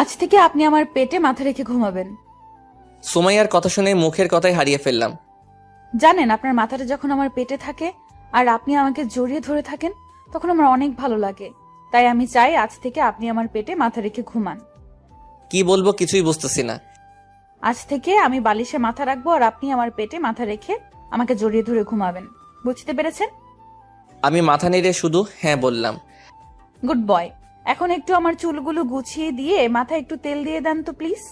আজ থেকে আপনি আমার পেটে মাথা রেখে ঘুমাবেন। সুমাইয়ার কথা শুনে মুখের কথাই হারিয়ে ফেললাম। জানেন, আপনার মাথাটা যখন আমার পেটে থাকে আর আপনি আমাকে জড়িয়ে ধরে থাকেন, তখন আমার অনেক ভালো লাগে। তাই আমি চাই আজ থেকে আপনি আমার পেটে মাথা রেখে ঘুমান। কি বলবো কিছুই বুঝতেছি না। আজ থেকে আমি বালিশে মাথা রাখবো আর আপনি আমার পেটে মাথা রেখে আমাকে জড়িয়ে ধরে ঘুমাবেন। বুঝতে পেরেছেন? আমি মাথা নেড়ে শুধু হ্যাঁ বললাম। Good boy. এখন একটু আমার চুলগুলো গুছিয়ে দিয়ে মাথায় একটু তেল দিয়ে দেন তো প্লিজ।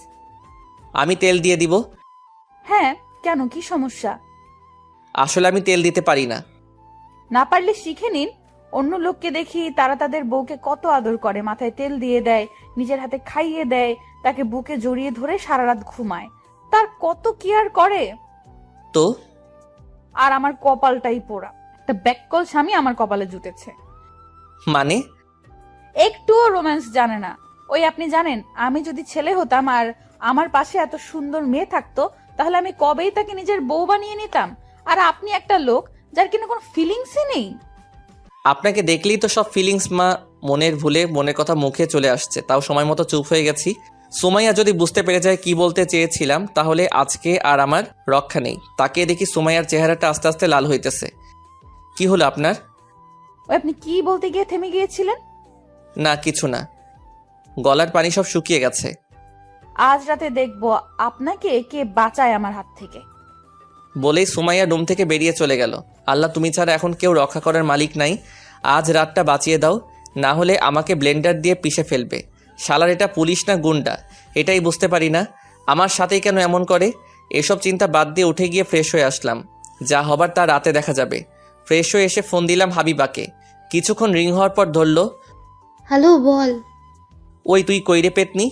আমি তেল দিয়ে দিব? হ্যাঁ, কেন, কি সমস্যা? আসলে আমি তেল দিতে পারি না। না পারলে শিখে নিন। অন্য লোককে দেখি তারা তাদের বউকে কত আদর করে, মাথায় তেল দিয়ে দেয়, নিজের হাতে খাইয়ে দেয়, তাকে বুকে জড়িয়ে ধরে সারা রাত ঘুমায়, তার কত কেয়ার করে। তো আর আমার কপালটাই পোড়া, একটা ব্যাককল স্বামী আমার কপালে জুটেছে। মানে? একটুও রোম্যান্স জানে না। ওই আপনি জানেন, আমি যদি ছেলে হতাম আর আমার পাশে এত সুন্দর মেয়ে থাকতো, তাহলে আমি কবেই তাকে নিজের বউ বানিয়ে নিতাম। আর আপনি একটা লোক যার কিনা কোনো ফিলিংসই নেই। আপনাকে দেখলেই তো সব ফিলিংস মনের ভুলে মনের কথা মুখে চলে আসছে, তাও সময় মতো চুপ হয়ে গেছি। সুমাইয়া যদি বুঝতে পেরে যায় কি বলতে চেয়েছিলাম, তাহলে আজকে আর আমার রক্ষা নেই। তাকে দেখি সুমাইয়ার চেহারাটা আস্তে আস্তে লাল হইতেছে। কি হলো আপনার? ওই আপনি কি বলতে গিয়ে থেমে গিয়েছিলেন? না কিছু না, গলার পানি সব শুকিয়ে গেছে। আজ রাতে দেখবো আপনাকে কে বাঁচায় আমার হাত থেকে। বলেই সুমাইয়া রুম থেকে বেরিয়ে চলে গেল। আল্লাহ, তুমি ছাড়া এখন কেউ রক্ষা করার মালিক নাই। আজ রাতটা বাঁচিয়ে দাও, না হলে আমাকে ব্লেন্ডার দিয়ে পিষে ফেলবে। শালার এটা পুলিশ না গুন্ডা, এটাই বুঝতে পারি না। আমার সাথেই কেন এমন করে? এসব চিন্তা বাদ দিয়ে উঠে গিয়ে ফ্রেশ হয়ে আসলাম। যা হবার তা রাতে দেখা যাবে। ফ্রেশ হয়ে এসে ফোন দিলাম হাবিবাকে। কিছুক্ষণ রিং হওয়ার পর ধরলো। হ্যালো, বল। ওই তুই কইরে পেতনি?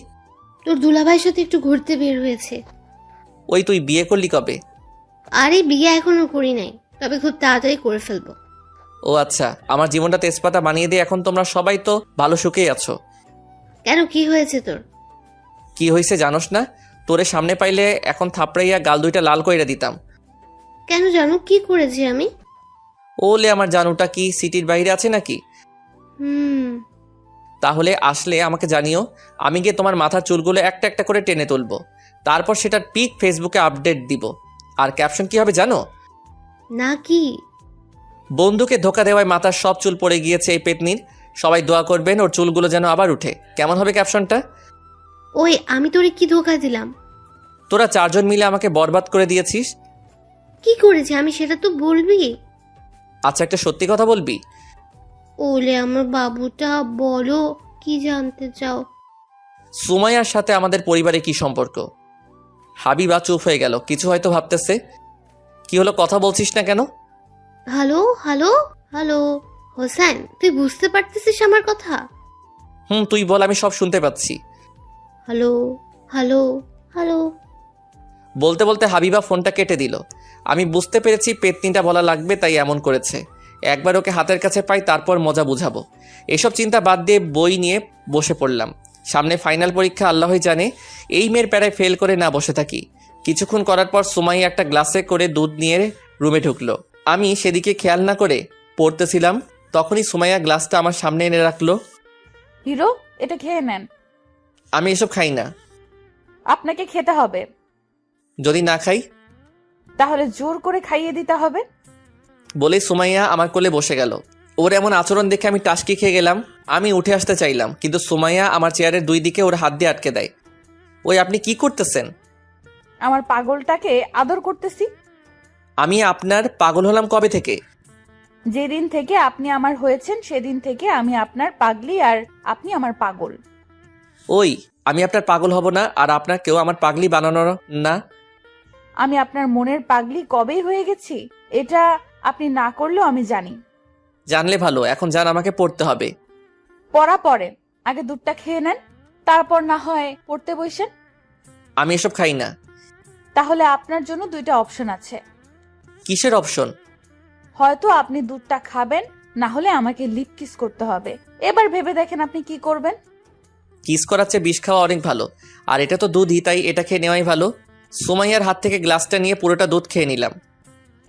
তোর দুলাভাইয়ের সাথে একটু ঘুরতে বের হয়েছে। ওই তুই বিয়ে করলি কবে? আরে বিয়ে এখনো করি নাই, তবে খুব তাড়াতাড়ি করে ফেলবো। ও আচ্ছা, আমার জীবনটা তেজপাতা বানিয়ে দিয়ে এখন তোমরা সবাই তো ভালো সুখেই আছো। কেন, কি হয়েছে তোর? কি হয়েছে জানোস না? তোরে সামনে পাইলে এখন থাপড়াইয়া গাল দুইটা লাল কইরা দিতাম। কেন জানো কি করেছি আমি? ওলে আমার জানুটা কি সিটির বাইরে আছে নাকি? হুম। তাহলে আসলে আমাকে জানিও, আমি গিয়ে তোমার মাথার চুলগুলো একটা একটা করে টেনে তুলবো। তারপর সেটার পিক ফেসবুকে আপডেট দিব। আর ক্যাপশন কি হবে জানো? না কি? বন্ধুকে ধোকা দেওয়ায় মাথার সব চুল পড়ে গিয়েছে এই পেতনির, সবাই দোয়া করবেন ওর চুলগুলো যেন আবার উঠে। কেমন হবে ক্যাপশনটা? ওই আমি তোরে কি ধোকা দিলাম? তোরা চারজন মিলে আমাকে বরবাদ করে দিয়েছিস। কি করেছি আমি সেটা তো বলবি। আচ্ছা একটা সত্যি কথা বলবি? ওলে আমার বাবুটা, বলো কি জানতে চাও? সুমাইয়ার সাথে আমাদের পরিবারে কি সম্পর্ক? হাবিবা চুপ হয়ে গেল, কিছু হয়তো ভাবতেছে। কি হলো, কথা বলছিস না কেন? হ্যালো হ্যালো হ্যালো, হোসেন তুই বুঝতে পারতেছিস আমার কথা? তুই বল, আমি সব শুনতে পাচ্ছি। Hello hello hello. বলতে বলতে হাবিবা ফোনটা কেটে দিল। আমি বুঝতে পেরেছি পেতনিটা বলা লাগবে, তাই এমন করেছে। একবার ওকে হাতের কাছে পাই, তারপর মজা বুঝাবো। এসব চিন্তা বাদ দিয়ে বই নিয়ে বসে পড়লাম। সামনে ফাইনাল পরীক্ষা, আল্লাহই জানে এই মেয়ের প্যারায় ফেল করে না বসে থাকি। কিছুক্ষণ করার পর সুমাইয়া একটা গ্লাসে করে দুধ নিয়ে রুমে ঢুকলো। আমি সেদিকে খেয়াল না করে পড়তেছিলাম। তখনই সুমাইয়া গ্লাসটা আমার সামনে এনে রাখলো। হিরো, এটা খেয়ে নেন। আমি এসব খাই না। আপনাকে খেতে হবে। যদি না খাই? তাহলে জোর করে খাইয়ে দিতে হবে। বলে সুমাইয়া আমার কোলে বসে গেল। ওর এমন আচরণ দেখে আমি টাসকি খেয়ে গেলাম। আমি উঠে আসতে চাইলাম, কিন্তু সুমাইয়া আমার চেয়ারের দুই দিকে ওর হাত দিয়ে আটকে দেয়। ওই আপনি কি করতেছেন? আমার পাগলটাকে আদর করতেছি। আমি আপনার পাগল হলাম কবে থেকে? যেদিন থেকে আপনি আমার হয়েছেন সেদিন থেকে আমি আপনার পাগলি আর আপনি আমার পাগল। ওই আমি আপনার পাগল হব না, আর আপনার কেউ আমার পাগলি বানানোর না। আমি আপনার মনের পাগলি কবেই হয়ে গেছি, এটা আপনি না করলেও আমি জানি। জানলে ভালো, এখন যান, আমাকে পড়তে হবে। পড়া পরে, আগে দুধটা খেয়ে নেন, তারপর না হয় পড়তে বসেন। আমি এসব খাই না। তাহলে আপনার জন্য দুইটা অপশন আছে। কিসের অপশন? হয়তো আপনি দুধটা খাবেন, না হলে আমাকে লিপ কিস করতে হবে। এবার ভেবে দেখেন আপনি কি করবেন। কিস করার চেয়ে বিষ খাওয়া অনেক ভালো। আর এটা তো দুধই, তাই এটা খেয়ে নেওয়াই ভালো। সুমাইয়ার হাত থেকে গ্লাসটা নিয়ে পুরোটা দুধ খেয়ে নিলাম।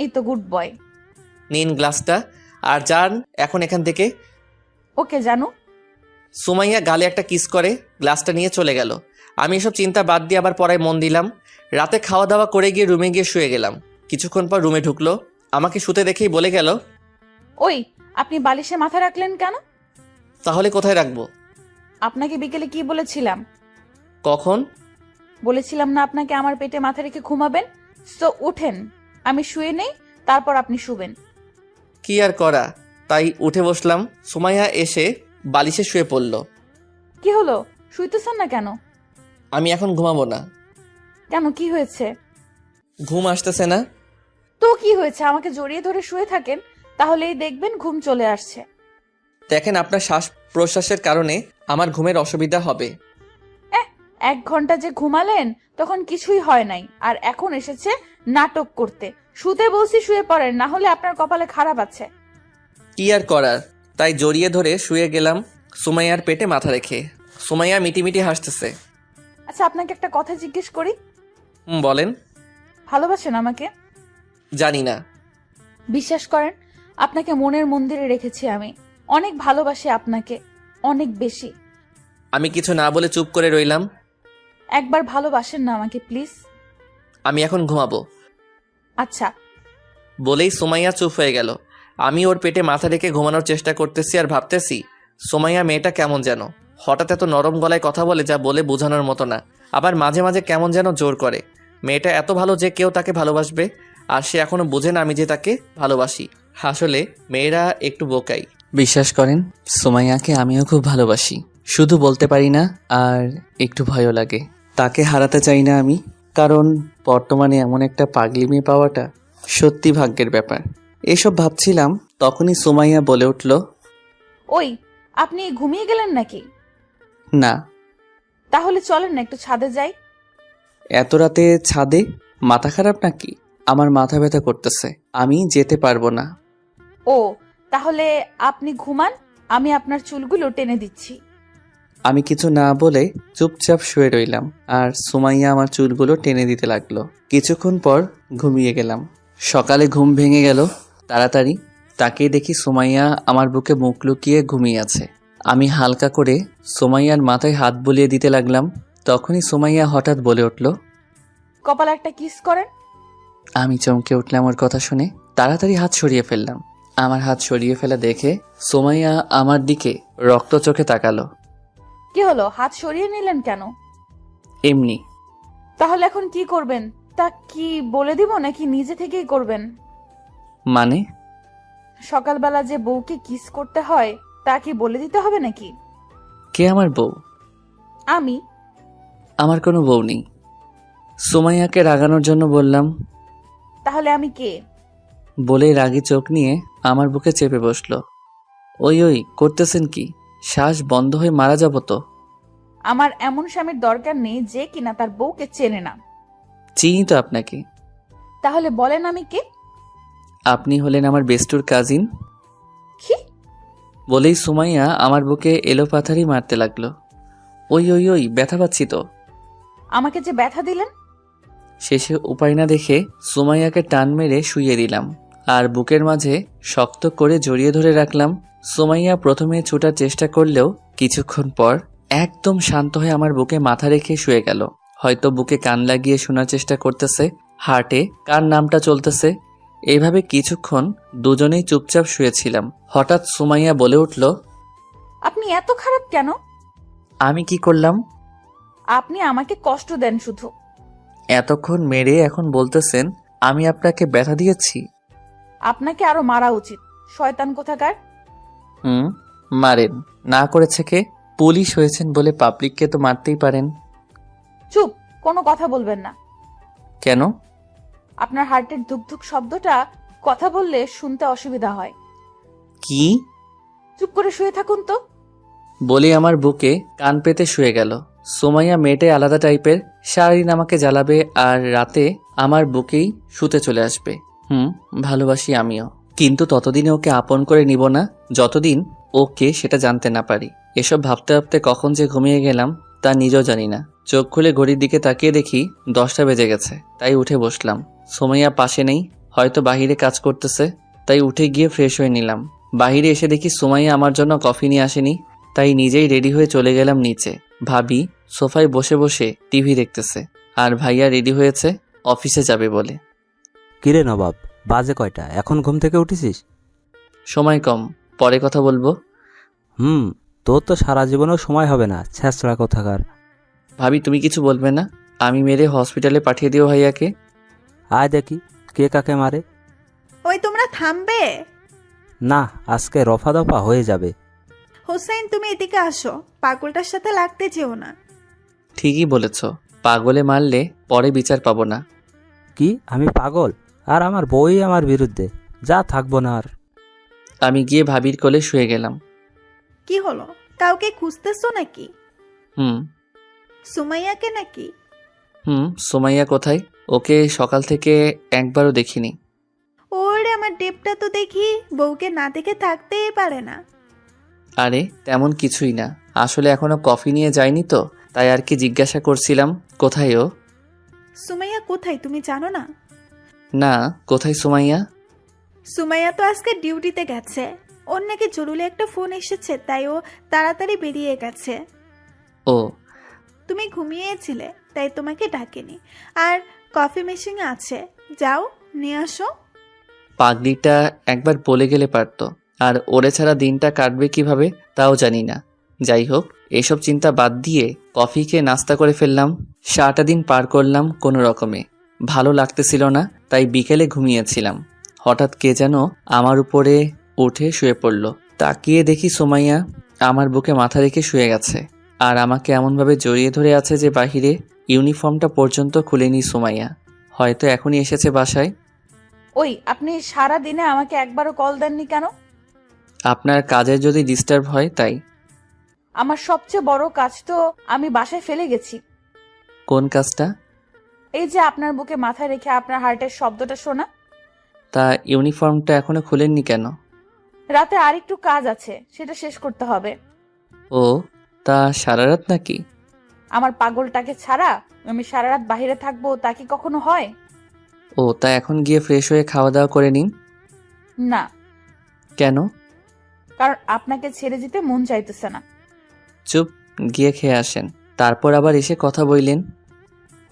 এই তো গুড বয়। নিন গ্লাসটা, আর যান এখন এখান থেকে। ওকে জানু। সুমাইয়া গালে একটা কিস করে গ্লাসটা নিয়ে চলে গেল। আমি এসব চিন্তা বাদ দিয়ে আবার পড়ায় মন দিলাম। রাতে খাওয়া দাওয়া করে গিয়ে রুমে গিয়ে শুয়ে গেলাম। কিছুক্ষণ পর রুমে ঢুকলো, আমাকে শুতে দেখেই বলে গেল, ওই আপনি বালিশে মাথা রাখলেন কেন? তাহলে কোথায় রাখবো? আপনাকে বিকেলে কি বলেছিলাম? কখন? বলেছিলাম না আপনাকে আমার পেটে মাথা রেখে ঘুমাবেন? তো উঠেন, আমি শুয়ে নেই, তারপর আপনি শুবেন। কি আর করা, তাই উঠে বসলাম। সুমাইয়া এসে বালিশে শুয়ে পড়ল। কি হলো, শুইতেছেন না কেন? আমি এখন ঘুমাবো না। কেন, কি হয়েছে? ঘুম আসতেছে না। তো কি হয়েছে, আমাকে জড়িয়ে ধরে শুয়ে থাকেন, তাহলেই দেখবেন ঘুম চলে আসছে। দেখেন, আপনার শ্বাস প্রশ্বাসের কারণে আমার ঘুমের অসুবিধা হবে। 1 ঘন্টা যে ঘুমালেন তখন কিছুই হয় নাই, আর এখন এসেছে নাটক করতে। শুতে বলছি শুয়ে পড়েন, না হলে আপনার কপালে খারাপ আছে। কি আর করার, তাই জড়িয়ে ধরে শুয়ে গেলাম সুমাইয়ার পেটে মাথা রেখে। সুমাইয়া মিটিমিটি হাসতেছে। আচ্ছা, আপনাকে একটা কথা জিজ্ঞেস করি। বলেন। ভালোবাসেন আমাকে? জানি না। বিশ্বাস করেন, আপনাকে মনের মন্দিরে রেখেছি আমি। অনেক ভালোবাসি আপনাকে, অনেক বেশি। আমি কিছু না বলে চুপ করে রইলাম। একবার ভালোবাসেন না আমাকে প্লিজ? আমি এখন ঘুমাবো। আচ্ছা। বলেই সুমাইয়া চুপ হয়ে গেল। আমি ওর পেটে মাথা রেখে ঘুমানোর চেষ্টা করতেছি আর ভাবতেছি, সুমাইয়া মেয়েটা কেমন যেন। হঠাৎ এত নরম গলায় কথা বলে যা বলে বোঝানোর মতো না। আবার মাঝে মাঝে কেমন যেন জোর করে। মেয়েটা এত ভালো যে কেউ তাকে ভালোবাসবে, আর সে এখনো বোঝে না আমি যে তাকে ভালোবাসি। আসলে মেয়েরা একটু বোকাই। বিশ্বাস করেন, সুমাইয়াকে আমিও খুব ভালোবাসি, শুধু বলতে পারি না, আর একটু ভয়ও লাগে। তাকে হারাতে চাই না আমি, কারণ বর্তমানে এমন একটা পাগলি মেয়ে পাওয়াটা সত্যি ভাগ্যের ব্যাপার। এসব ভাবছিলাম, তখনই সুমাইয়া বলে উঠল, ওই আপনি ঘুমিয়ে গেলেন নাকি? না। তাহলে চলেন না একটু ছাদে যাই। এত রাতে ছাদে? মাথা খারাপ নাকি? আমার মাথা ব্যথা করতেছে, আমি যেতে পারবো না। ও, তাহলে আপনি ঘুমান, আমি আপনার চুলগুলো টেনে দিচ্ছি। আমি কিছু না বলে চুপচাপ শুয়ে রইলাম, আর সুমাইয়া আমার চুলগুলো টেনে দিতে লাগলো। কিছুক্ষণ পর ঘুমিয়ে গেলাম। সকালে ঘুম ভেঙে গেল তাড়াতাড়ি। তাকিয়ে দেখি সুমাইয়া আমার বুকে মুখ লুকিয়ে ঘুমিয়ে আছে। আমি হালকা করে সুমাইয়ার মাথায় হাত বুলিয়ে দিতে লাগলাম। তখনই সুমাইয়া হঠাৎ বলে উঠল, কপালে একটা কিস করেন। আমি চমকে উঠলাম ওর কথা শুনে। তাড়াতাড়ি হাত সরিয়ে ফেললাম। আমার হাত সরিয়ে ফেলা দেখে সুমাইয়া আমার দিকে রক্ত চোখে তাকালো। কি হলো, হাত সরিয়ে নিলেন কেন? এমনি। তাহলে এখন কি করবেন? তা কি বলে দিব নাকি নিজে থেকেই করবেন? মানে? সকালবেলা যে বউকে কিস করতে হয় তা কি বলে দিতে হবে নাকি? কে আমার বউ? আমি। আমার কোনো বউ নেই। সুমাইয়াকে রাগানোর জন্য বললাম। তাহলে আমি কে? বলেই রাগী চোখ নিয়ে আমার বুকে চেপে বসলো। ওই ওই করতেছেন কি? শ্বাস বন্ধ হয়ে মারা যাব তো। আমার এমন স্বামীর দরকার নেই যে কিনা তার বউকে চেনে না। চিনি তো আপনাকে। তাহলে বলেন আমি কে? আপনি হলেন আমার বেস্টুর কাজিন। কি? বলেই সুমাইয়া আমার বুকে এলোপাথারি মারতে লাগলো। ওই ওই ওই ব্যথা পাচ্ছি তো। আমাকে যে ব্যথা দিলেন। শেষে উপায় না দেখে সুমাইয়াকে টান মেরে শুইয়ে দিলাম, আর বুকের মাঝে শক্ত করে জড়িয়ে ধরে রাখলাম। সুমাইয়া প্রথমে ছুটার চেষ্টা করলেও কিছুক্ষণ পর একদম শান্ত হয়ে আমার বুকে মাথা রেখে শুয়ে গেল। হয়তো বুকে কান লাগিয়ে শোনার চেষ্টা করতেছে, হার্টে কার নামটা চলতেছে। এইভাবে কিছুক্ষণ দুজনেই চুপচাপ শুয়েছিলাম। হঠাৎ সুমাইয়া বলে উঠল, আপনি এত খারাপ কেন? আমি কি করলাম? আপনি আমাকে কষ্ট দেন শুধু। এতক্ষণ মেরে এখন বলতেছেন আমি আপনাকে ব্যথা দিয়েছি? আপনাকে আরো মারা উচিত, শয়তান কোথাকার। মারেন। না করেছে কে? পুলিশ হয়েছেন বলে পাবলিককে তো মারতেই পারেন। চুপ, কোনো কথা বলবেন না। কেন? আপনার হার্টের ধুকধুক শব্দটা কথা বললে শুনতে অসুবিধা হয়। কি? চুপ করে শুয়ে থাকুন তো। বলে আমার বুকে কান পেতে শুয়ে গেল। সুমাইয়া মেয়েটাই আলাদা টাইপের, সারাদিন আমাকে জ্বালাবে আর রাতে আমার বুকেই শুতে চলে আসবে। ভালোবাসি আমিও, কিন্তু ততদিনে ওকে আপন করে নিব না যতদিন ওকে সেটা জানতে না পারি। এসব ভাবতে ভাবতে কখন যে ঘুমিয়ে গেলাম তা নিজেও জানি না। চোখ খুলে ঘড়ির দিকে তাকিয়ে দেখি 10টা বেজে গেছে, তাই উঠে বসলাম। সুমাইয়া পাশে নেই, হয়তো বাহিরে কাজ করতেছে, তাই উঠে গিয়ে ফ্রেশ হয়ে নিলাম। বাহিরে এসে দেখি সুমাইয়া আমার জন্য কফি নিয়ে আসেনি। তাই নিজেই রেডি হয়ে চলে গেলাম নিচে। ভাবি সোফায় বসে বসে টিভি দেখতেছে, আর ভাইয়া রেডি হয়েছে অফিসে যাবে বলে। কিরে নবাব, বাজে কয়টা? এখন ঘুম থেকে উঠেছিস? সময় কম, পরে কথা বলবো। তোর তো সারা জীবনেও সময় হবে না, ছ্যাঁচড়া কোথাকার। ভাবি তুমি কিছু বলবে না? আমি মেরে হসপিটালে পাঠিয়ে দিও ভাইয়াকে। আয় দেখি কে কাকে মারে। ওই তোমরা থামবে? না, আজকে রফা দফা হয়ে যাবে। হোসেন তুমি এদিকে আসো, পাগলটার সাথে লাগতে যেও না। ঠিকই বলেছ, পাগলে মারলে পরে বিচার পাবো না। কি আমি পাগল? আর আমার বউই আমার বিরুদ্ধে, যা থাকবো না আর। আমি গিয়ে ভাবির কোলে শুয়ে গেলাম। কি হলো, কাউকে খুঁজতেছো নাকি? হুম সুমাইয়াকে নাকি? সুমাইয়া কোথায়? ওকে সকাল থেকে একবারও দেখিনি। ওরে আমার ডেপটা তো দেখি বউকে না দেখে থাকতেই পারে না। আরে তেমন কিছুই না, আসলে এখনো কফি নিয়ে যায়নি তো, তাই আর কি জিজ্ঞাসা করছিলাম কোথায় ও। সুমাইয়া কোথায় তুমি জানো না? না, কোথায় সুমাইয়া? সুমাইয়া তো আজকে ডিউটিতে গেছে। ওর নাকি জরুরি একটা ফোন এসেছে, তাই ও তাড়াতাড়ি বেরিয়ে গেছে। ও তুমি ঘুমিয়েছিলে তাই তোমাকে ডাকেনি। আর কফি মেশিন আছে, যাও নিয়ে আসো। পাগলিটা একবার বলে গেলে পারতো, আর ওরে ছাড়া দিনটা কাটবে কিভাবে তাও জানি না। যাই হোক, এসব চিন্তা বাদ দিয়ে কফি খেয়ে নাস্তা করে ফেললাম। সারাটা দিন পার করলাম কোনো রকমে, ভালো লাগতেছিল না, তাই বিকেলে ঘুমিয়েছিলাম। হঠাৎ কে যেন আমার উপরে উঠে শুয়ে পড়ল। তাকিয়ে দেখি সুমাইয়া আমার বুকে মাথা রেখে শুয়ে গেছে, আর আমাকে এমনভাবে জড়িয়ে ধরে আছে যে বাহিরে ইউনিফর্মটা পর্যন্ত খুলেনি সুমাইয়া। হয়তো এখনই এসেছে বাসায়। ওই আপনি সারা দিনে আমাকে একবারও কল দেননি কেন? আপনার কাজের যদি ডিস্টার্ব হয় তাই। আমার সবচেয়ে বড় কাজ তো আমি বাসায় ফেলে গেছি। কোন কাজটা? এই যে আপনার বুকে মাথায় রেখে আপনার হার্টের শব্দটা শোনা। তা ইউনিফর্মটা এখনো খুলেননি কেন? রাতে আরেকটু কাজ আছে, সেটা শেষ করতে হবে। ও, তা সারা রাত নাকি? আমার পাগলটাকে ছাড়া আমি সারা রাত বাইরে থাকবো তা কি কখনো হয়? ও, তা এখন গিয়ে ফ্রেশ হয়ে খাওয়া দাওয়া করে নিন। না, কেন? কারণ আপনাকে ছেড়ে যেতে মন চাইতেছে না। চুপ, গিয়ে খেয়ে আসেন, তারপর আবার এসে কথা বললেন।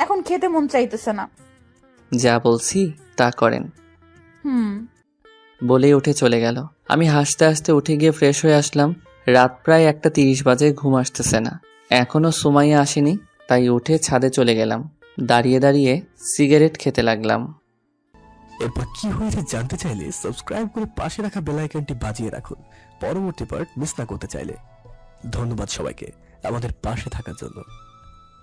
এখন খেতে মন চাইতেছে না। যা বলছি তা করেন। বলেই উঠে চলে গেল। আমি হাসতে হাসতে উঠে গিয়ে ফ্রেশ হয়ে আসলাম। রাত প্রায় 1:30 বাজে, ঘুম আসতেছে না। এখনো সুমাইয়া আসেনি, তাই উঠে ছাদে চলে গেলাম। দাঁড়িয়ে দাঁড়িয়ে সিগারেট খেতে লাগলাম। এরপর কি হয়েছে জানতে চাইলে সাবস্ক্রাইব করে পাশে রাখা বেল আইকনটি বাজিয়ে রাখুন পরবর্তী পার্ট মিস না করতে চাইলে। ধন্যবাদ সবাইকে আমাদের পাশে থাকার জন্য।